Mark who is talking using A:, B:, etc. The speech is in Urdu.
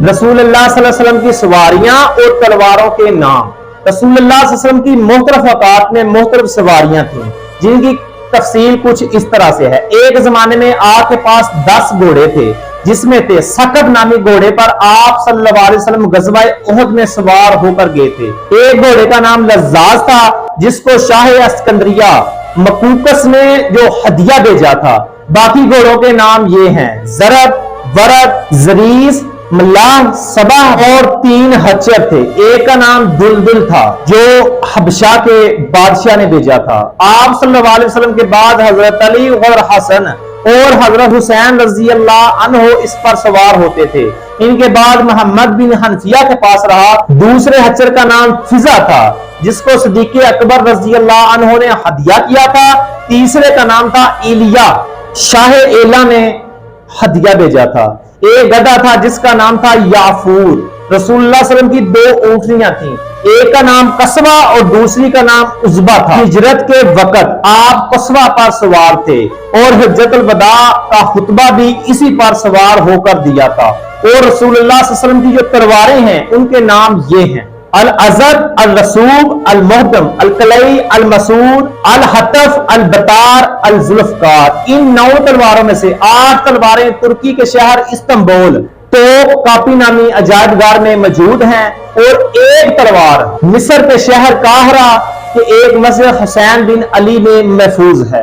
A: رسول اللہ صلی اللہ علیہ وسلم کی سواریاں اور تلواروں کے نام۔ رسول اللہ صلی اللہ علیہ وسلم کی مختلف اوقات میں مختلف سواریاں تھیں، جن کی تفصیل کچھ اس طرح سے ہے۔ ایک زمانے میں آپ کے پاس 10 گھوڑے تھے، جس میں تھے سقب نامی گھوڑے پر آپ صلی اللہ علیہ وسلم غزوہ احد میں سوار ہو کر گئے تھے۔ ایک گھوڑے کا نام لزاز تھا، جس کو شاہ اسکندریہ مقوقس نے جو ہدیہ بھیجا تھا۔ باقی گھوڑوں کے نام یہ ہیں: ضرب، ورد، زریس، ملاح، صبا، اور 3 ہچر تھے۔ ایک کا نام دلدل تھا، جو حبشہ کے بادشاہ نے بھیجا تھا۔ آپ صلی اللہ علیہ وسلم کے بعد حضرت علی اور حسن اور حضرت حسین رضی اللہ عنہ اس پر سوار ہوتے تھے۔ ان کے بعد محمد بن حنفیہ کے پاس رہا۔ دوسرے ہچر کا نام فضا تھا، جس کو صدیق اکبر رضی اللہ عنہ نے ہدیہ کیا تھا۔ تیسرے کا نام تھا ایلیا، شاہ ایلا نے ہدیہ بھیجا تھا۔ ایک گدھا تھا جس کا نام تھا یافور۔ رسول اللہ صلی اللہ علیہ وسلم کی 2 اونٹنیاں تھیں، ایک کا نام قصوہ اور دوسری کا نام عزبہ تھا۔ ہجرت کے وقت آپ قصوہ پر سوار تھے، اور حجت الوداع کا خطبہ بھی اسی پر سوار ہو کر دیا تھا۔ اور رسول اللہ صلی اللہ علیہ وسلم کی جو تلواریں ہیں ان کے نام یہ ہیں: الازد، الرسوب، المحکم، القلعی، المسعود، الحتف، البتار، الذوالفقار۔ ان 9 تلواروں میں سے 8 تلواریں ترکی کے شہر استنبول توق کاپی نامی عجائب گھر میں موجود ہیں، اور ایک تلوار مصر کے شہر قاہرہ کے ایک مسجد حسین بن علی میں محفوظ ہے۔